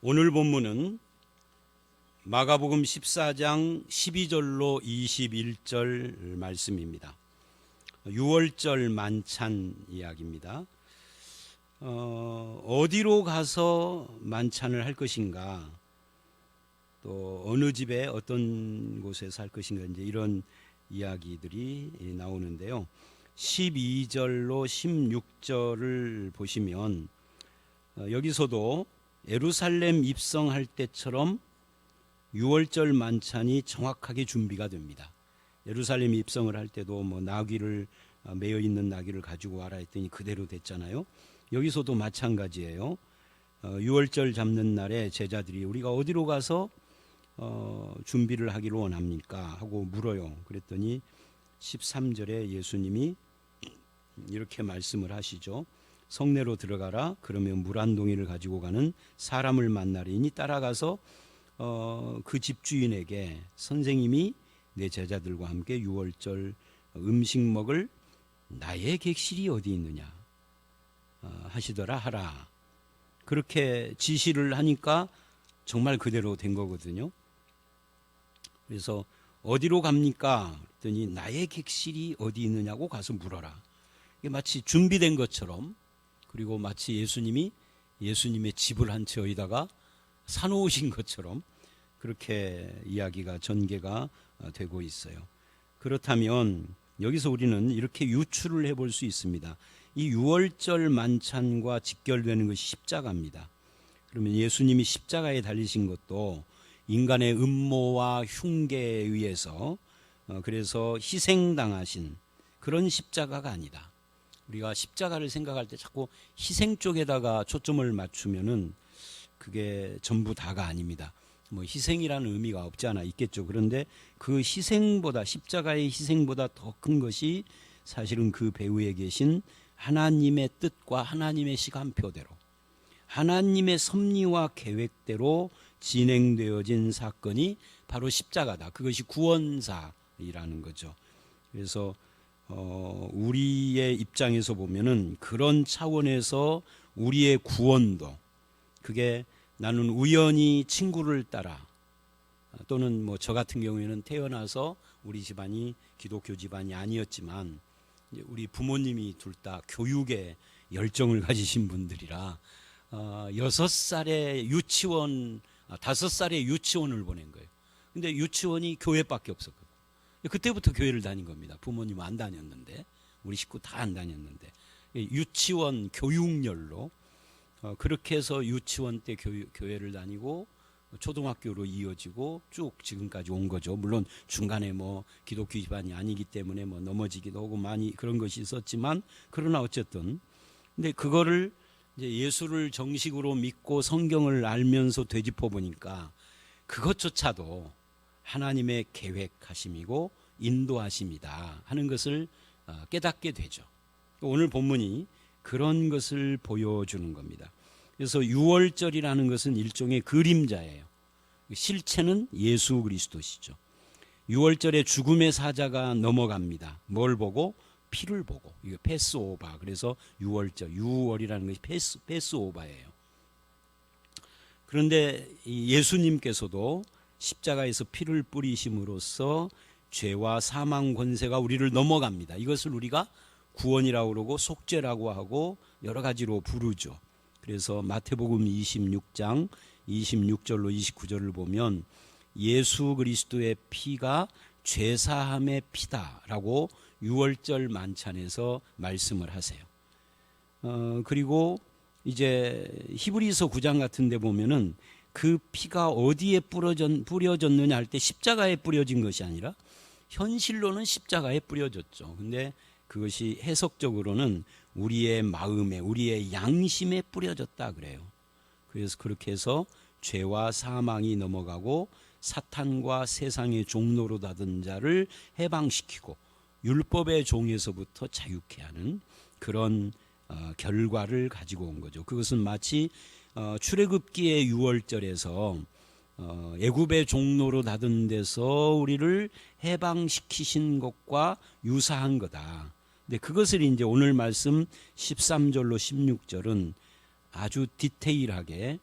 오늘 본문은 마가복음 14장 12절로 21절 말씀입니다. 6월절 만찬 이야기입니다. 어디로 가서 만찬을 할 것인가, 또 어느 집에 어떤 곳에서 할 것인가, 이제 이런 이야기들이 나오는데요. 12절로 16절을 보시면 여기서도 예루살렘 입성할 때처럼 6월절 만찬이 정확하게 준비가 됩니다. 예루살렘 입성을 할 때도 나귀를 매여 있는 나귀를 가지고 와라 했더니 그대로 됐잖아요. 여기서도 마찬가지예요. 6월절 잡는 날에 제자들이 우리가 어디로 가서 준비를 하기를 원합니까? 하고 물어요. 그랬더니 13절에 예수님이 이렇게 말씀을 하시죠. 성내로 들어가라. 그러면 물 한 동이를 가지고 가는 사람을 만나리니 따라가서 그 집주인에게 선생님이 내 제자들과 함께 6월절 음식 먹을 나의 객실이 어디 있느냐 하시더라 하라. 그렇게 지시를 하니까 정말 그대로 된 거거든요. 그래서 어디로 갑니까? 그랬더니 나의 객실이 어디 있느냐고 가서 물어라. 이게 마치 준비된 것처럼, 그리고 마치 예수님의 집을 한 채 어디다가 사놓으신 것처럼 그렇게 이야기가 전개가 되고 있어요. 그렇다면 여기서 우리는 이렇게 유추를 해볼 수 있습니다. 이 6월절 만찬과 직결되는 것이 십자가입니다. 그러면 예수님이 십자가에 달리신 것도 인간의 음모와 흉계에 의해서 그래서 희생당하신 그런 십자가가 아니다. 우리가 십자가를 생각할 때 자꾸 희생 쪽에다가 초점을 맞추면은 그게 전부 다가 아닙니다. 희생이라는 의미가 없지 않아 있겠죠. 그런데 그 희생보다, 십자가의 희생보다 더 큰 것이 사실은 그 배후에 계신 하나님의 뜻과 하나님의 시간표대로, 하나님의 섭리와 계획대로 진행되어진 사건이 바로 십자가다. 그것이 구원사이라는 거죠. 그래서 우리의 입장에서 보면은 그런 차원에서 우리의 구원도, 그게 나는 우연히 친구를 따라, 또는 저 같은 경우에는 태어나서 우리 집안이 기독교 집안이 아니었지만 우리 부모님이 둘 다 교육에 열정을 가지신 분들이라 6살에 유치원, 5살에 유치원을 보낸 거예요. 근데 유치원이 교회밖에 없었거든요. 그때부터 교회를 다닌 겁니다. 부모님은 안 다녔는데, 우리 식구 다 안 다녔는데, 유치원 교육열로 그렇게 해서 유치원 때 교회를 다니고 초등학교로 이어지고 쭉 지금까지 온 거죠. 물론 중간에 기독교 집안이 아니기 때문에 넘어지기도 하고 많이 그런 것이 있었지만, 그러나 어쨌든 근데 그거를 이제 예수를 정식으로 믿고 성경을 알면서 되짚어 보니까 그것조차도 하나님의 계획하심이고 인도하심이다 하는 것을 깨닫게 되죠. 오늘 본문이 그런 것을 보여주는 겁니다. 그래서 6월절이라는 것은 일종의 그림자예요. 실체는 예수 그리스도시죠. 6월절에 죽음의 사자가 넘어갑니다. 뭘 보고? 피를 보고. 이거 패스오바. 그래서 6월절, 6월이라는 것이 패스오바예요. 그런데 예수님께서도 십자가에서 피를 뿌리심으로써 죄와 사망 권세가 우리를 넘어갑니다. 이것을 우리가 구원이라고 그러고 속죄라고 하고 여러 가지로 부르죠. 그래서 마태복음 26장 26절로 29절을 보면 예수 그리스도의 피가 죄사함의 피다라고 6월절 만찬에서 말씀을 하세요. 그리고 이제 히브리서 9장 같은 데 보면은 그 피가 어디에 뿌려졌느냐 할 때 십자가에 뿌려진 것이 아니라 현실로는 십자가에 뿌려졌죠. 근데 그것이 해석적으로는 우리의 마음에, 우리의 양심에 뿌려졌다 그래요. 그래서 그렇게 해서 죄와 사망이 넘어가고 사탄과 세상의 종로로 닫은 자를 해방시키고 율법의 종에서부터 자유케 하는 그런 결과를 가지고 온 거죠. 그것은 마치 출애굽기의 6월절에서 애굽의 종로로 닫은 데서 우리를 해방시키신 것과 유사한 거다. 근데 그것을 이제 오늘 말씀 13절로 16절은 아주 디테일하게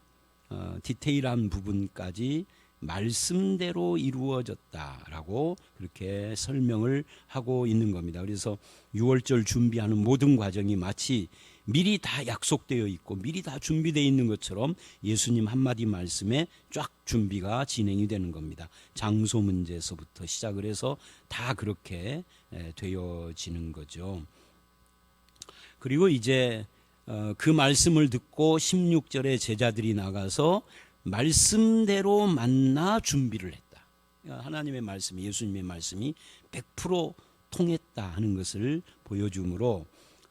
디테일한 부분까지 말씀대로 이루어졌다라고 그렇게 설명을 하고 있는 겁니다. 그래서 6월절 준비하는 모든 과정이 마치 미리 다 약속되어 있고 미리 다 준비되어 있는 것처럼 예수님 한마디 말씀에 쫙 준비가 진행이 되는 겁니다. 장소 문제에서부터 시작을 해서 다 그렇게 되어지는 거죠. 그리고 이제 그 말씀을 듣고 16절에 제자들이 나가서 말씀대로 만나 준비를 했다. 하나님의 말씀이, 예수님의 말씀이 100% 통했다 하는 것을 보여주므로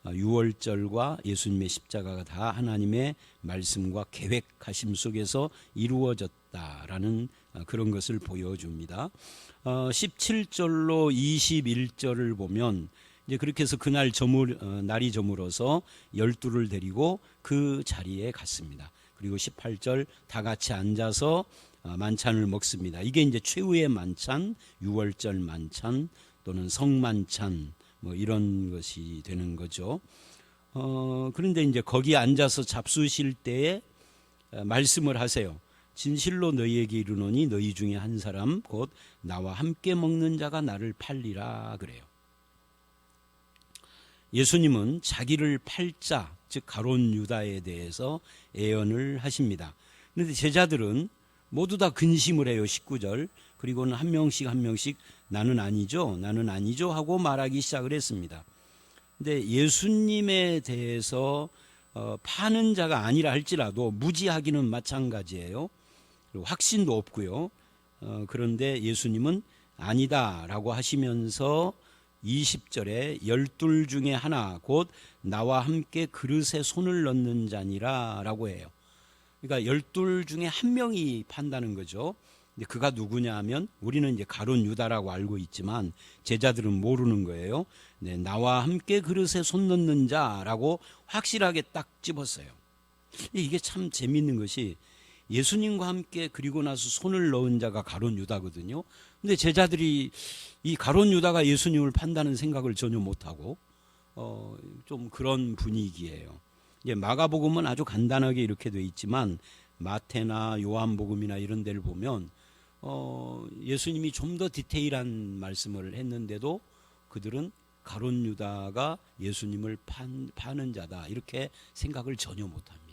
6월절과 예수님의 십자가가 다 하나님의 말씀과 계획하심 속에서 이루어졌다라는 그런 것을 보여줍니다. 17절로 21절을 보면 이제 그렇게 해서 그날 날이 저물어서 12를 데리고 그 자리에 갔습니다. 그리고 18절 다 같이 앉아서 만찬을 먹습니다. 이게 이제 최후의 만찬, 6월절 만찬 또는 성만찬 뭐 이런 것이 되는 거죠. 그런데 이제 거기 앉아서 잡수실 때에 말씀을 하세요. 진실로 너희에게 이르노니 너희 중에 한 사람 곧 나와 함께 먹는 자가 나를 팔리라 그래요. 예수님은 자기를 팔자, 즉 가룟 유다에 대해서 예언을 하십니다. 그런데 제자들은 모두 다 근심을 해요. 19절. 그리고는 한 명씩 나는 아니죠 하고 말하기 시작을 했습니다. 근데 예수님에 대해서 파는 자가 아니라 할지라도 무지하기는 마찬가지예요. 그리고 확신도 없고요. 그런데 예수님은 아니다라고 하시면서 20절에 12 중에 하나 곧 나와 함께 그릇에 손을 넣는 자니라 라고 해요. 그러니까 12 중에 한 명이 판다는 거죠. 근데 그가 누구냐 하면 우리는 이제 가룟 유다라고 알고 있지만 제자들은 모르는 거예요. 네, 나와 함께 그릇에 손 넣는 자라고 확실하게 딱 집었어요. 이게 참 재미있는 것이 예수님과 함께 그리고 나서 손을 넣은 자가 가룟 유다거든요. 근데 제자들이 이 가룟 유다가 예수님을 판다는 생각을 전혀 못하고 좀 그런 분위기예요. 이제 마가복음은 아주 간단하게 이렇게 돼 있지만 마태나 요한복음이나 이런 데를 보면 예수님이 좀 더 디테일한 말씀을 했는데도 그들은 가룟 유다가 예수님을 파는 자다 이렇게 생각을 전혀 못합니다.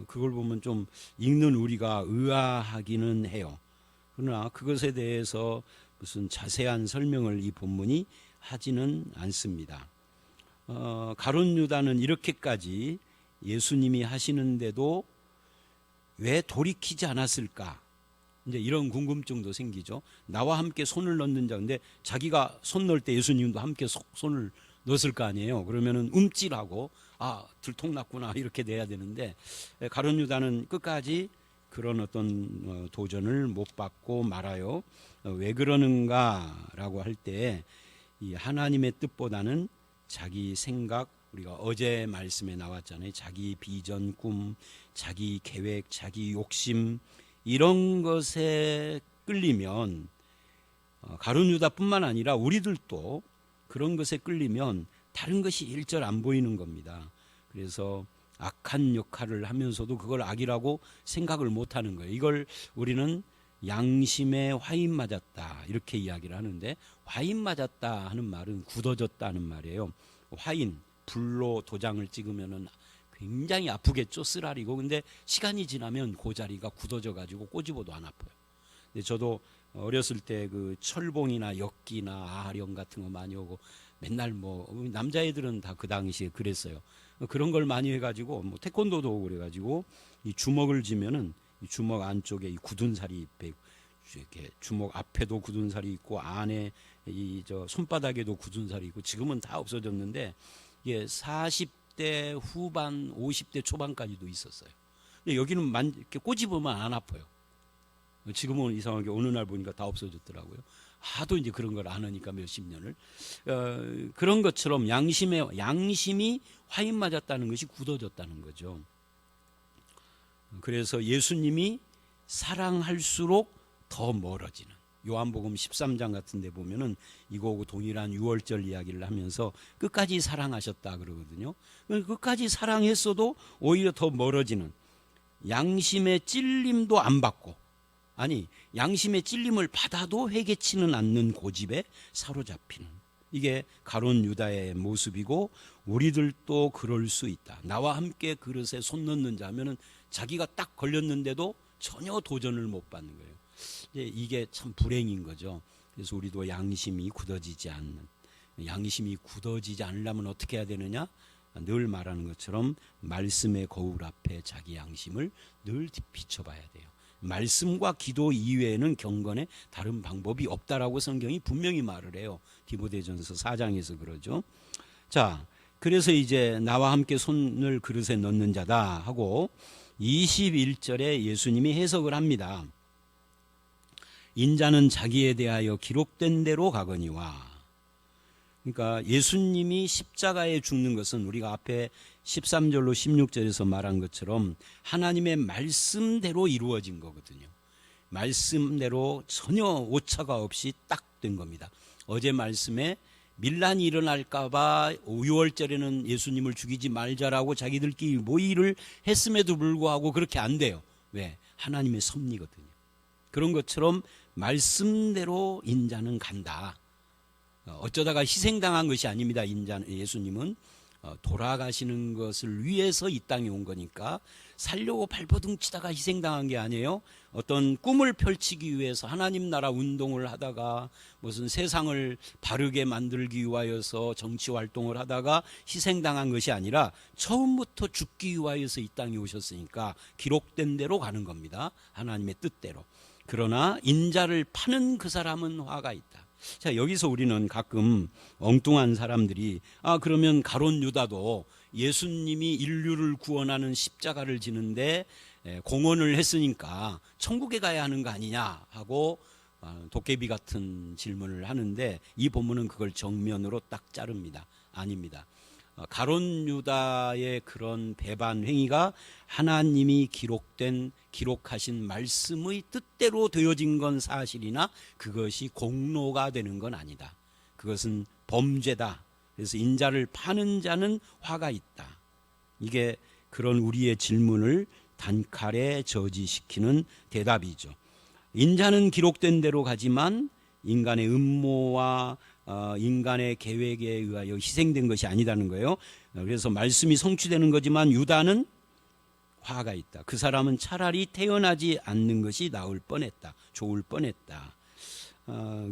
그걸 보면 좀 읽는 우리가 의아하기는 해요. 그러나 그것에 대해서 무슨 자세한 설명을 이 본문이 하지는 않습니다. 가룟 유다는 이렇게까지 예수님이 하시는데도 왜 돌이키지 않았을까? 이제 이런 궁금증도 생기죠. 나와 함께 손을 넣는 자, 근데 자기가 손 넣을 때 예수님도 함께 손을 넣었을 거 아니에요. 그러면은 움찔하고 들통났구나 이렇게 돼야 되는데 가룟 유다는 끝까지 그런 어떤 도전을 못 받고 말아요. 왜 그러는가라고 할 때 이 하나님의 뜻보다는 자기 생각, 우리가 어제 말씀에 나왔잖아요. 자기 비전, 꿈, 자기 계획, 자기 욕심 이런 것에 끌리면 가룟 유다뿐만 아니라 우리들도 그런 것에 끌리면 다른 것이 일절 안 보이는 겁니다. 그래서 악한 역할을 하면서도 그걸 악이라고 생각을 못하는 거예요. 이걸 우리는 양심에 화인 맞았다 이렇게 이야기를 하는데, 화인 맞았다 하는 말은 굳어졌다는 말이에요. 화인, 불로 도장을 찍으면은 굉장히 아프겠죠. 쓰라리고. 근데 시간이 지나면 그 자리가 굳어져 가지고 꼬집어도 안 아파요. 근데 저도 어렸을 때 그 철봉이나 엽기나 아령 같은 거 많이 오고 맨날 뭐 남자애들은 다 그 당시에 그랬어요. 그런 걸 많이 해가지고 뭐 태권도도 오고 그래가지고 이 주먹을 쥐면은 이 주먹 안쪽에 이 굳은 살이 이렇게 주먹 앞에도 굳은 살이 있고 안에 이 손바닥에도 굳은 살이 있고 지금은 다 없어졌는데 이게 40대 후반 50대 초반까지도 있었어요. 근데 여기는 이렇게 꼬집으면 안 아파요. 지금은 이상하게 어느 날 보니까 다 없어졌더라고요. 하도 이제 그런 걸 안 하니까 몇십 년을. 그런 것처럼 양심이 화인 맞았다는 것이 굳어졌다는 거죠. 그래서 예수님이 사랑할수록 더 멀어지는, 요한복음 13장 같은 데 보면은 이거하고 동일한 6월절 이야기를 하면서 끝까지 사랑하셨다 그러거든요. 끝까지 사랑했어도 오히려 더 멀어지는, 양심의 찔림도 안 받고, 아니 양심의 찔림을 받아도 회개치는 않는 고집에 사로잡히는, 이게 가룟 유다의 모습이고 우리들도 그럴 수 있다. 나와 함께 그릇에 손 넣는 자 하면은 자기가 딱 걸렸는데도 전혀 도전을 못 받는 거예요. 이게 참 불행인 거죠. 그래서 우리도 양심이 굳어지지 않는, 양심이 굳어지지 않으려면 어떻게 해야 되느냐? 늘 말하는 것처럼 말씀의 거울 앞에 자기 양심을 늘 비춰봐야 돼요. 말씀과 기도 이외에는 경건에 다른 방법이 없다라고 성경이 분명히 말을 해요. 디모데전서 4장에서 그러죠. 자, 그래서 이제 나와 함께 손을 그릇에 넣는 자다 하고 21절에 예수님이 해석을 합니다. 인자는 자기에 대하여 기록된 대로 가거니와. 그러니까 예수님이 십자가에 죽는 것은 우리가 앞에 13절로 16절에서 말한 것처럼 하나님의 말씀대로 이루어진 거거든요. 말씀대로 전혀 오차가 없이 딱 된 겁니다. 어제 말씀에 밀란이 일어날까 봐 6월절에는 예수님을 죽이지 말자라고 자기들끼리 모의를 했음에도 불구하고 그렇게 안 돼요. 왜? 하나님의 섭리거든요. 그런 것처럼 말씀대로 인자는 간다. 어쩌다가 희생당한 것이 아닙니다. 예수님은 돌아가시는 것을 위해서 이 땅에 온 거니까 살려고 발버둥 치다가 희생당한 게 아니에요. 어떤 꿈을 펼치기 위해서 하나님 나라 운동을 하다가 무슨 세상을 바르게 만들기 위하여서 정치 활동을 하다가 희생당한 것이 아니라 처음부터 죽기 위하여서 이 땅에 오셨으니까 기록된 대로 가는 겁니다. 하나님의 뜻대로. 그러나 인자를 파는 그 사람은 화가 있다. 자, 여기서 우리는 가끔 엉뚱한 사람들이 그러면 가룟 유다도 예수님이 인류를 구원하는 십자가를 지는데 공헌을 했으니까 천국에 가야 하는 거 아니냐 하고 도깨비 같은 질문을 하는데 이 본문은 그걸 정면으로 딱 자릅니다. 아닙니다. 가룟 유다의 그런 배반 행위가 하나님이 기록하신 말씀의 뜻대로 되어진 건 사실이나 그것이 공로가 되는 건 아니다. 그것은 범죄다. 그래서 인자를 파는 자는 화가 있다. 이게 그런 우리의 질문을 단칼에 저지시키는 대답이죠. 인자는 기록된 대로 가지만 인간의 음모와 인간의 계획에 의하여 희생된 것이 아니다는 거예요. 그래서 말씀이 성취되는 거지만 유다는 화가 있다. 그 사람은 차라리 태어나지 않는 것이 나을 뻔했다. 좋을 뻔했다.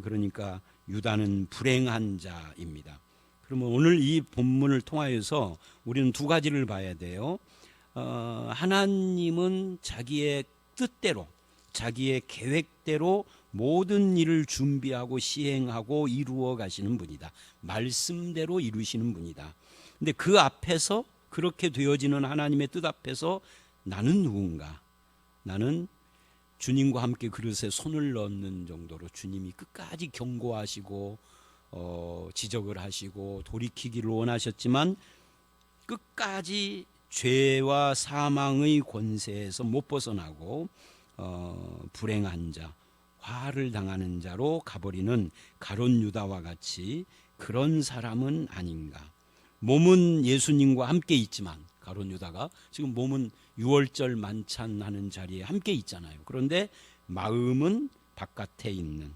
그러니까 유다는 불행한 자입니다. 그러면 오늘 이 본문을 통하여서 우리는 두 가지를 봐야 돼요. 하나님은 자기의 뜻대로, 자기의 계획대로 모든 일을 준비하고 시행하고 이루어 가시는 분이다. 말씀대로 이루시는 분이다. 근데 그 앞에서, 그렇게 되어지는 하나님의 뜻 앞에서 나는 누군가? 나는 주님과 함께 그릇에 손을 넣는 정도로 주님이 끝까지 경고하시고 지적을 하시고 돌이키기를 원하셨지만 끝까지 죄와 사망의 권세에서 못 벗어나고 불행한 자, 화를 당하는 자로 가버리는 가룟 유다와 같이 그런 사람은 아닌가. 몸은 예수님과 함께 있지만 가룟 유다가 지금 몸은 6월절 만찬하는 자리에 함께 있잖아요. 그런데 마음은 바깥에 있는,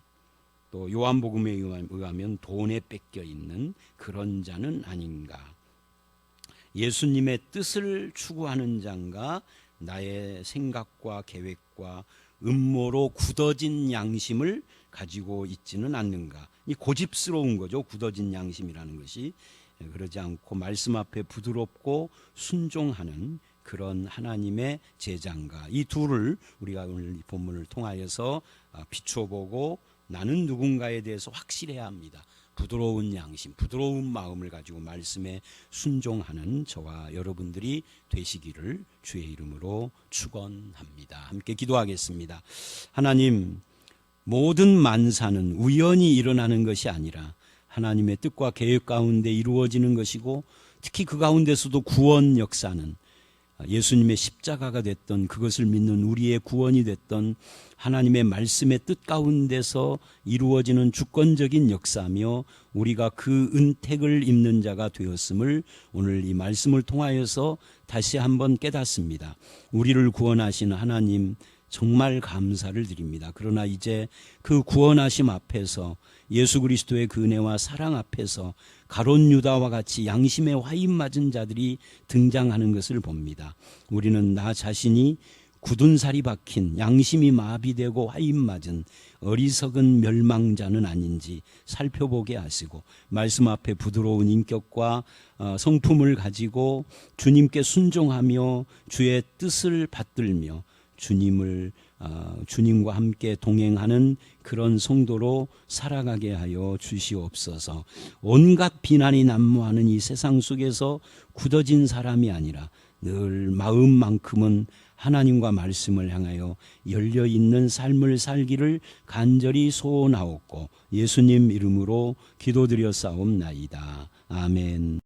또 요한복음에 의하면 돈에 뺏겨 있는 그런 자는 아닌가. 예수님의 뜻을 추구하는 자인가, 나의 생각과 계획과 음모로 굳어진 양심을 가지고 있지는 않는가. 이 고집스러운 거죠. 굳어진 양심이라는 것이. 그러지 않고 말씀 앞에 부드럽고 순종하는 그런 하나님의 제자인가. 이 둘을 우리가 오늘 이 본문을 통하여서 비춰보고 나는 누군가에 대해서 확실해야 합니다. 부드러운 양심, 부드러운 마음을 가지고 말씀에 순종하는 저와 여러분들이 되시기를 주의 이름으로 축원합니다. 함께 기도하겠습니다. 하나님, 모든 만사는 우연히 일어나는 것이 아니라 하나님의 뜻과 계획 가운데 이루어지는 것이고, 특히 그 가운데서도 구원 역사는 예수님의 십자가가 됐던, 그것을 믿는 우리의 구원이 됐던 하나님의 말씀의 뜻 가운데서 이루어지는 주권적인 역사며 우리가 그 은택을 입는 자가 되었음을 오늘 이 말씀을 통하여서 다시 한번 깨닫습니다. 우리를 구원하신 하나님 정말 감사를 드립니다. 그러나 이제 그 구원하심 앞에서 예수 그리스도의 그 은혜와 사랑 앞에서 가룟 유다와 같이 양심의 화인 맞은 자들이 등장하는 것을 봅니다. 우리는 나 자신이 굳은 살이 박힌, 양심이 마비되고 화인 맞은 어리석은 멸망자는 아닌지 살펴보게 하시고 말씀 앞에 부드러운 인격과 성품을 가지고 주님께 순종하며 주의 뜻을 받들며 주님과 함께 동행하는 그런 성도로 살아가게 하여 주시옵소서. 온갖 비난이 난무하는 이 세상 속에서 굳어진 사람이 아니라 늘 마음만큼은 하나님과 말씀을 향하여 열려있는 삶을 살기를 간절히 소원하옵고 예수님 이름으로 기도드려 싸움나이다. 아멘.